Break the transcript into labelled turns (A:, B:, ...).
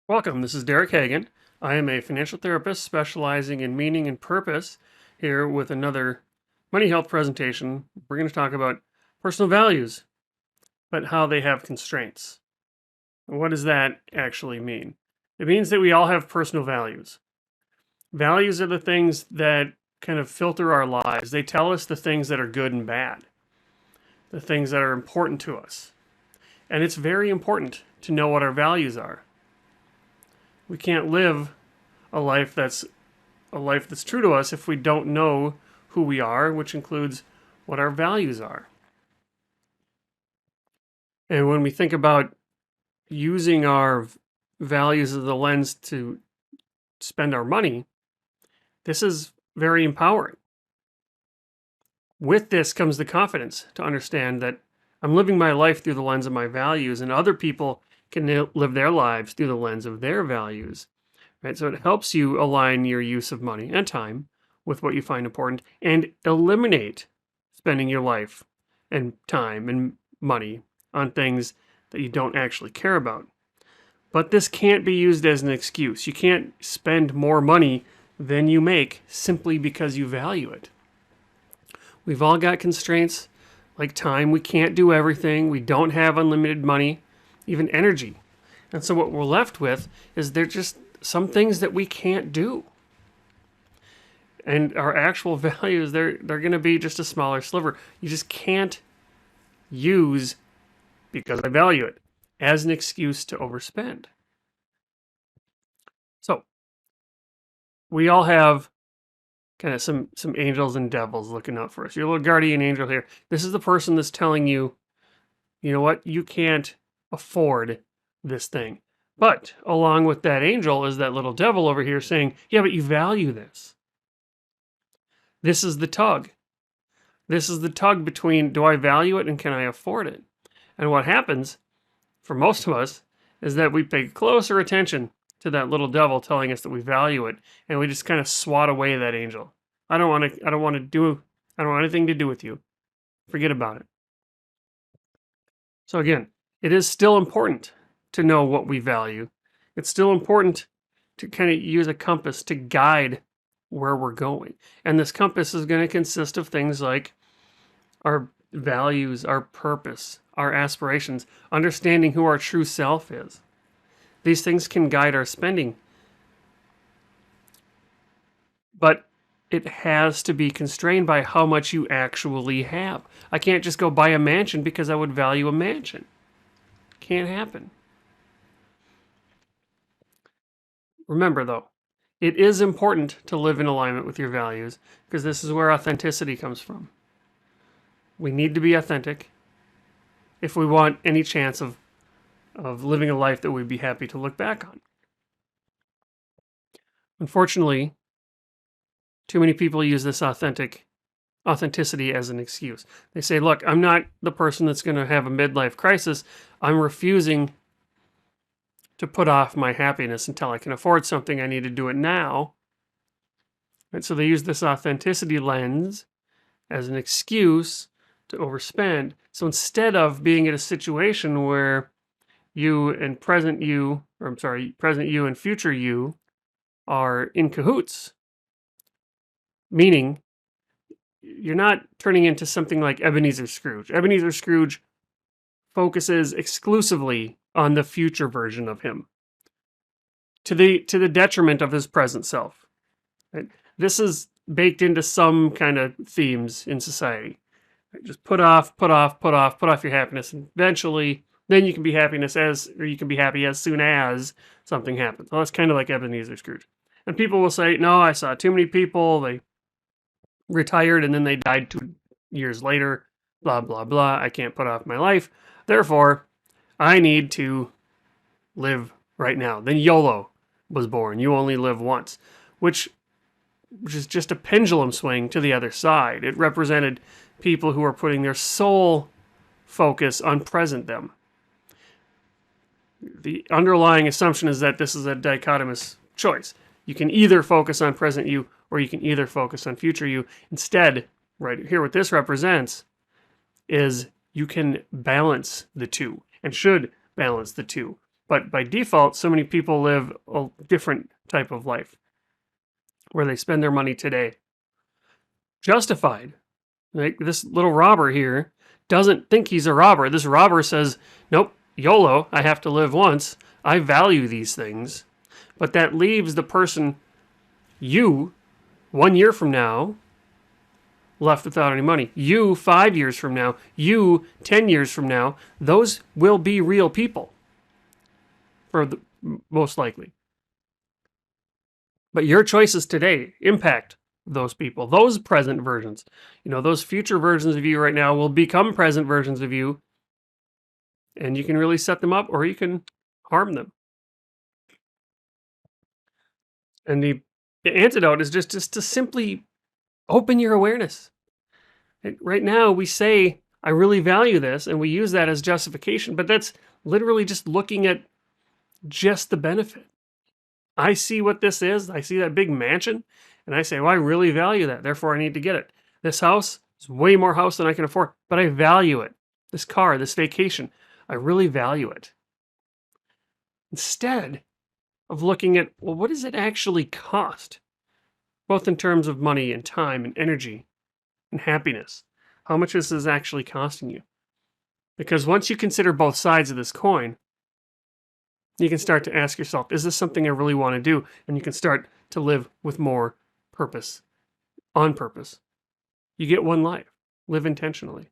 A: Welcome, this is Derek Hagan. I am a financial therapist specializing in meaning and purpose here with another money health presentation. We're going to talk about personal values, but how they have constraints. And what does that actually mean? It means that we all have personal values. Values are the things that kind of filter our lives. They tell us the things that are good and bad, the things that are important to us. And it's very important to know what our values are. We can't live a life that's true to us if we don't know who we are, which includes what our values are. And when we think about using our values as the lens to spend our money, this is very empowering. With this comes the confidence to understand that I'm living my life through the lens of my values, and other people can live their lives through the lens of their values. Right? So it helps you align your use of money and time with what you find important and eliminate spending your life and time and money on things that you don't actually care about. But this can't be used as an excuse. You can't spend more money than you make simply because you value it. We've all got constraints like time. We can't do everything. We don't have unlimited money, even energy. And so what we're left with is they're just some things that we can't do. And our actual values, they're going to be just a smaller sliver. You just can't use, because I value it, as an excuse to overspend. So we all have kind of some angels and devils looking out for us. Your little guardian angel here. This is the person that's telling you, you know what, you can't afford this thing. But along with that angel is that little devil over here saying, yeah, but you value this. This is the tug. This is the tug between, do I value it and can I afford it? And what happens for most of us is that we pay closer attention to that little devil telling us that we value it, and we just kind of swat away that angel. I don't want anything to do with you. Forget about it. So again, it is still important to know what we value. It's still important to kind of use a compass to guide where we're going. And this compass is going to consist of things like our values, our purpose, our aspirations, understanding who our true self is. These things can guide our spending. But it has to be constrained by how much you actually have. I can't just go buy a mansion because I would value a mansion. Can't happen. Remember, though, it is important to live in alignment with your values because this is where authenticity comes from. We need to be authentic if we want any chance of living a life that we'd be happy to look back on. Unfortunately, too many people use this authenticity as an excuse. They say, look, I'm not the person that's going to have a midlife crisis. I'm refusing to put off my happiness until I can afford something. I need to do it now. And so they use this authenticity lens as an excuse to overspend. So instead of being in a situation where present you and future you are in cahoots, meaning you're not turning into something like Ebenezer Scrooge. Ebenezer Scrooge focuses exclusively on the future version of him to the detriment of his present self. Right? This is baked into some kind of themes in society. Right? Just put off your happiness, and eventually then you can be happy as soon as something happens. Well, that's kind of like Ebenezer Scrooge. And people will say, no, I saw too many people, they retired and then they died 2 years later, blah, blah, blah. I can't put off my life. Therefore, I need to live right now. Then YOLO was born. You only live once, which is just a pendulum swing to the other side. It represented people who are putting their sole focus on present them. The underlying assumption is that this is a dichotomous choice. You can either focus on present you or you can either focus on future you. Instead, right here, what this represents is you can balance the two and should balance the two. But by default, so many people live a different type of life where they spend their money today. Justified. Like this little robber here doesn't think he's a robber. This robber says, nope, YOLO, I have to live once. I value these things. But that leaves the person, you, 1 year from now, left without any money. You, 5 years from now. You, 10 years from now. Those will be real people. Most likely. But your choices today impact those people, those present versions. Those future versions of you right now will become present versions of you. And you can really set them up or you can harm them. And the antidote is just to simply open your awareness. And right now we say, I really value this, and we use that as justification, but that's literally just looking at just the benefit. I see what this is. I see that big mansion, and I say, well, I really value that. Therefore, I need to get it. This house is way more house than I can afford, but I value it. This car, this vacation, I really value it. Instead of looking at, well, what does it actually cost? Both in terms of money and time and energy and happiness. How much is this actually costing you? Because once you consider both sides of this coin, you can start to ask yourself, is this something I really want to do? And you can start to live with more purpose, on purpose. You get one life. Live intentionally.